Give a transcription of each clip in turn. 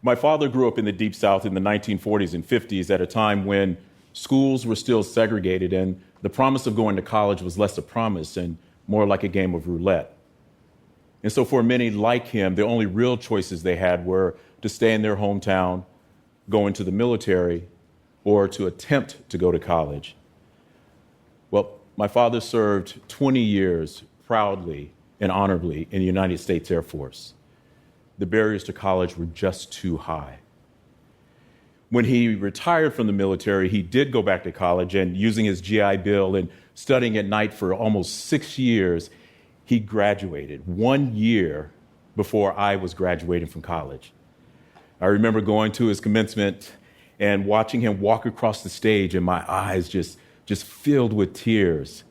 My father grew up in the Deep South in the 1940s and 50s at a time when schools were still segregated and the promise of going to college was less a promise and more like a game of roulette. And so for many like him, the only real choices they had were to stay in their hometown, go into the military, or to attempt to go to college. Well, my father served 20 years proudly and honorably in the United States Air Force. The barriers to college were just too high. When he retired from the military, he did go back to college, and using his GI Bill and studying at night for almost 6 years, he graduated 1 year before I was graduating from college. I remember going to his commencement and watching him walk across the stage, and my eyes just filled with tears.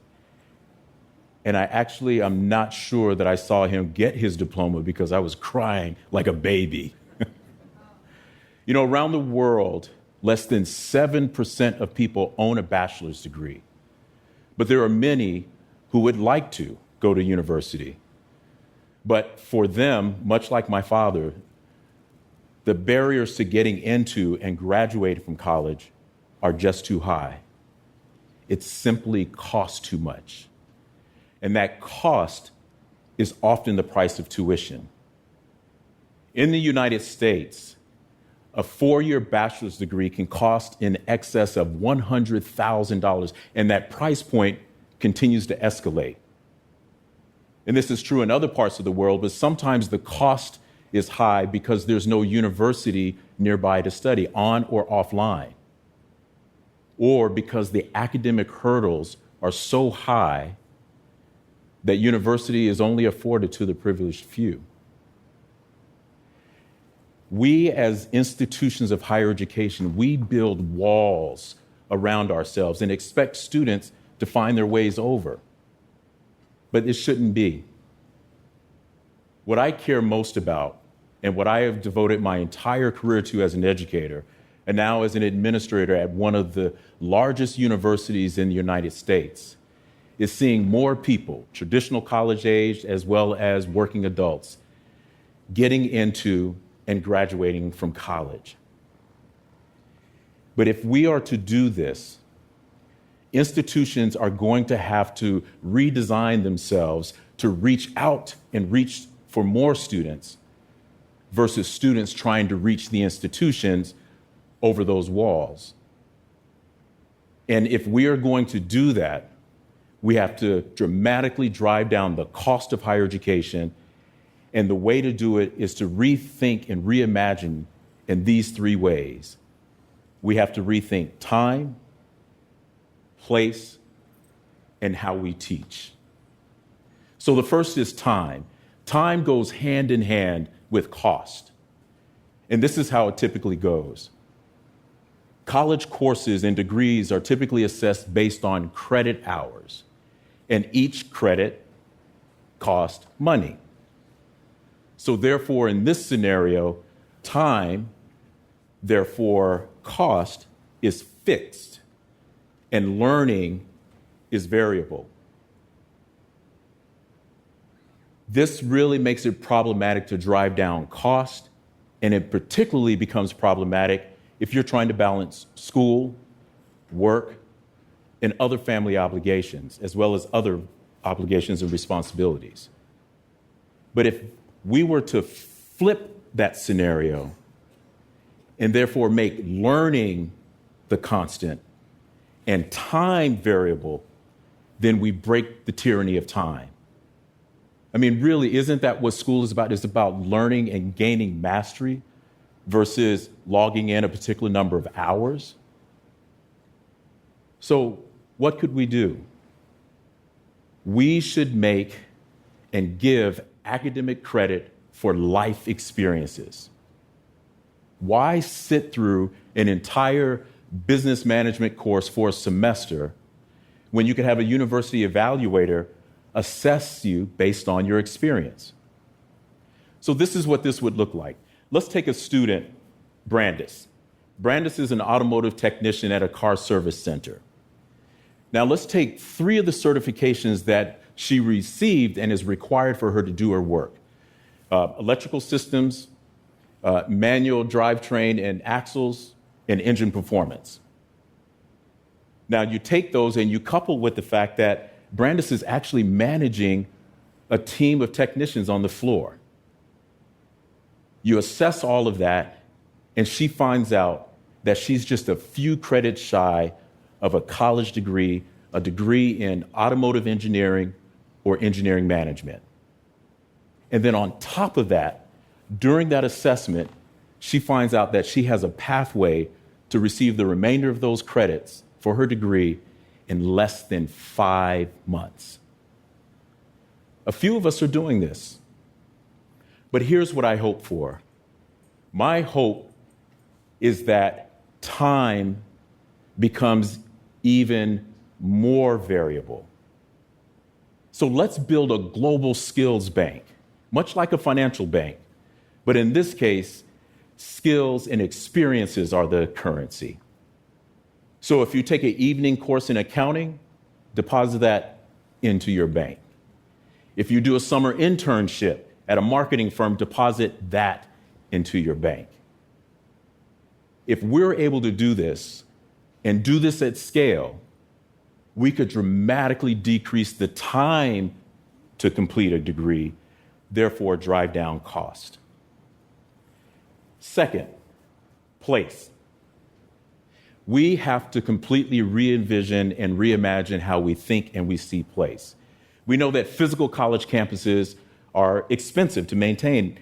And I'm not sure that I saw him get his diploma because I was crying like a baby. You know, around the world, less than 7% of people own a bachelor's degree. But there are many who would like to go to university. But for them, much like my father, the barriers to getting into and graduating from college are just too high. It simply costs too much. And that cost is often the price of tuition. In the United States, a 4-year bachelor's degree can cost in excess of $100,000, and that price point continues to escalate. And this is true in other parts of the world, but sometimes the cost is high because there's no university nearby to study, on or offline, or because the academic hurdles are so high that university is only afforded to the privileged few. We, as institutions of higher education, we build walls around ourselves and expect students to find their ways over. But it shouldn't be. What I care most about, and what I have devoted my entire career to as an educator, and now as an administrator at one of the largest universities in the United States, is seeing more people, traditional college age as well as working adults, getting into and graduating from college. But if we are to do this, institutions are going to have to redesign themselves to reach out and reach for more students versus students trying to reach the institutions over those walls. And if we are going to do that, we have to dramatically drive down the cost of higher education. And the way to do it is to rethink and reimagine in these 3 ways. We have to rethink time, place, and how we teach. So the first is time. Time goes hand in hand with cost. And this is how it typically goes. College courses and degrees are typically assessed based on credit hours, and each credit costs money. So therefore, in this scenario, time, therefore cost, is fixed, and learning is variable. This really makes it problematic to drive down cost, and it particularly becomes problematic if you're trying to balance school, work, and other family obligations, as well as other obligations and responsibilities. But if we were to flip that scenario and therefore make learning the constant and time variable, then we break the tyranny of time. I mean, really, isn't that what school is about? It's about learning and gaining mastery versus logging in a particular number of hours. So what could we do? We should make and give academic credit for life experiences. Why sit through an entire business management course for a semester when you could have a university evaluator assess you based on your experience? So this is what this would look like. Let's take a student, Brandis. Brandis is an automotive technician at a car service center. Now let's take 3 of the certifications that she received and is required for her to do her work. Electrical systems, manual drivetrain and axles, and engine performance. Now, you take those and you couple with the fact that Brandis is actually managing a team of technicians on the floor. You assess all of that, and she finds out that she's just a few credits shy of a college degree, a degree in automotive engineering or engineering management. And then on top of that, during that assessment, she finds out that she has a pathway to receive the remainder of those credits for her degree in less than 5 months. A few of us are doing this. But here's what I hope for. My hope is that time becomes even more variable. So let's build a global skills bank, much like a financial bank. But in this case, skills and experiences are the currency. So if you take an evening course in accounting, deposit that into your bank. If you do a summer internship at a marketing firm, deposit that into your bank. If we're able to do this and do this at scale, we could dramatically decrease the time to complete a degree, therefore drive down cost. Second, place. We have to completely re-envision and reimagine how we think and we see place. We know that physical college campuses are expensive to maintain,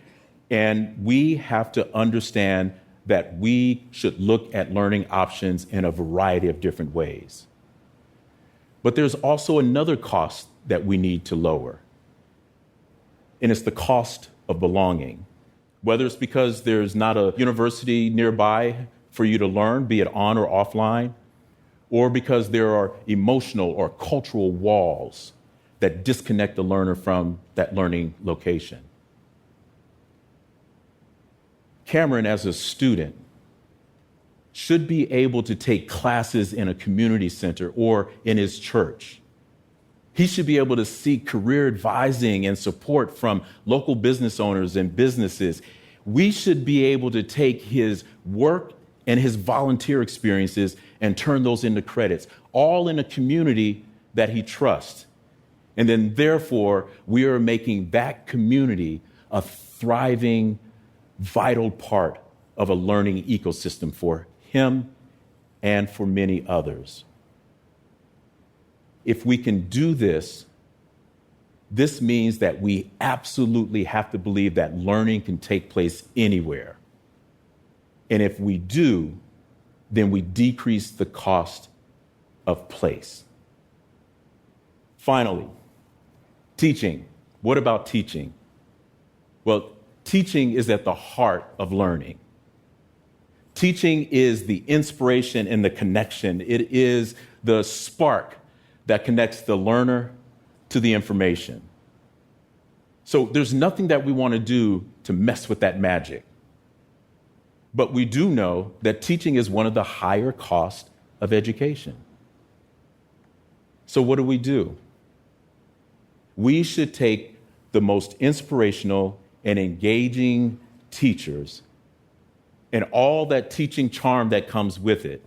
and we have to understand that we should look at learning options in a variety of different ways. But there's also another cost that we need to lower, and it's the cost of belonging. Whether it's because there's not a university nearby for you to learn, be it on or offline, or because there are emotional or cultural walls that disconnect the learner from that learning location. Cameron, as a student, should be able to take classes in a community center or in his church. He should be able to seek career advising and support from local business owners and businesses. We should be able to take his work and his volunteer experiences and turn those into credits, all in a community that he trusts. And then, therefore, we are making that community a thriving, vital part of a learning ecosystem for him and for many others. If we can do this, this means that we absolutely have to believe that learning can take place anywhere. And if we do, then we decrease the cost of place. Finally, teaching. What about teaching? Well, teaching is at the heart of learning. Teaching is the inspiration and the connection. It is the spark that connects the learner to the information. So there's nothing that we want to do to mess with that magic. But we do know that teaching is one of the higher costs of education. So what do? We should take the most inspirational and engaging teachers and all that teaching charm that comes with it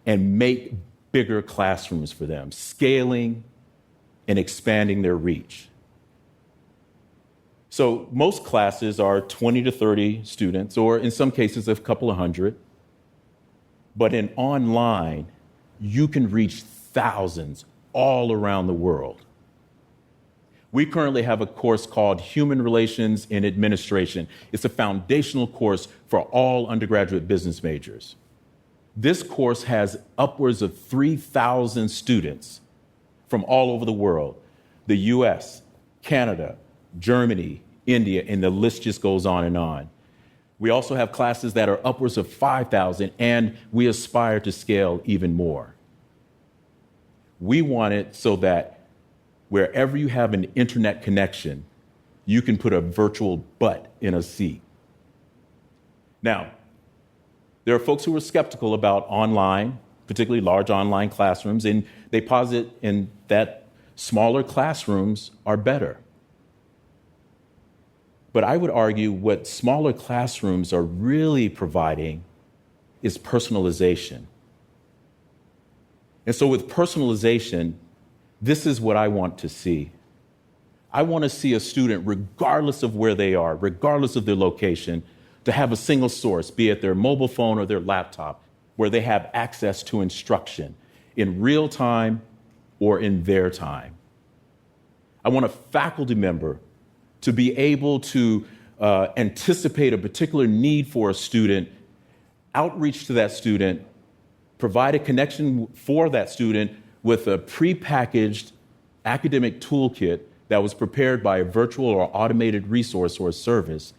and make bigger classrooms for them, scaling and expanding their reach. So most classes are 20 to 30 students, or in some cases, a couple of hundred. But in online, you can reach thousands all around the world. We currently have a course called Human Relations in Administration. It's a foundational course for all undergraduate business majors. This course has upwards of 3,000 students from all over the world, the US, Canada, Germany, India, and the list just goes on and on. We also have classes that are upwards of 5,000, and we aspire to scale even more. We want it so that wherever you have an internet connection, you can put a virtual butt in a seat. Now, there are folks who are skeptical about online, particularly large online classrooms, and they posit in that smaller classrooms are better. But I would argue what smaller classrooms are really providing is personalization. And so with personalization, this is what I want to see. I want to see a student, regardless of where they are, regardless of their location, to have a single source, be it their mobile phone or their laptop, where they have access to instruction in real time or in their time. I want a faculty member to be able to anticipate a particular need for a student, outreach to that student, provide a connection for that student with a prepackaged academic toolkit that was prepared by a virtual or automated resource or service,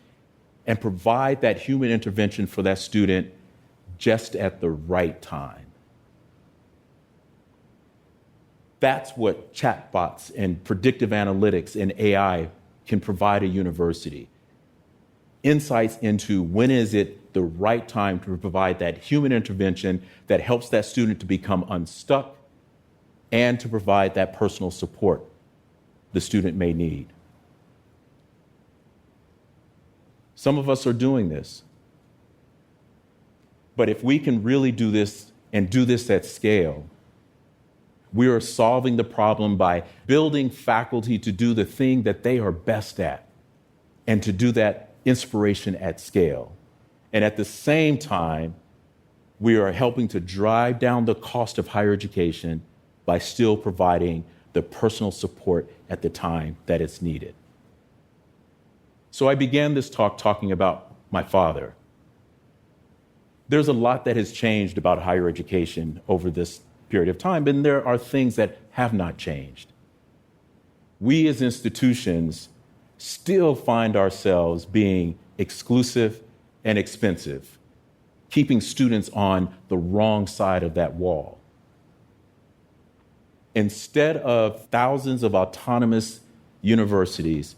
and provide that human intervention for that student just at the right time. That's what chatbots and predictive analytics and AI can provide a university. Insights into when is it the right time to provide that human intervention that helps that student to become unstuck and to provide that personal support the student may need. Some of us are doing this. But if we can really do this and do this at scale, we are solving the problem by building faculty to do the thing that they are best at and to do that inspiration at scale. And at the same time, we are helping to drive down the cost of higher education by still providing the personal support at the time that it's needed. So I began this talk talking about my father. There's a lot that has changed about higher education over this period of time, and there are things that have not changed. We as institutions still find ourselves being exclusive and expensive, keeping students on the wrong side of that wall. Instead of thousands of autonomous universities,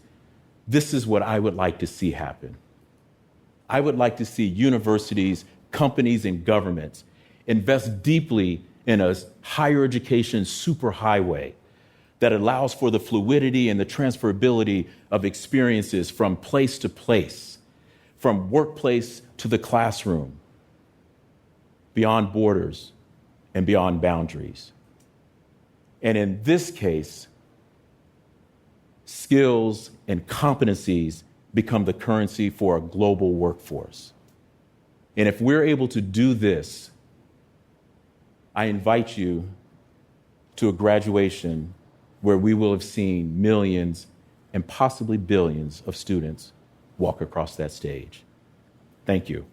this is what I would like to see happen. I would like to see universities, companies, and governments invest deeply in a higher education superhighway that allows for the fluidity and the transferability of experiences from place to place, from workplace to the classroom, beyond borders and beyond boundaries. And in this case, skills and competencies become the currency for a global workforce. And if we're able to do this, I invite you to a graduation where we will have seen millions and possibly billions of students walk across that stage. Thank you.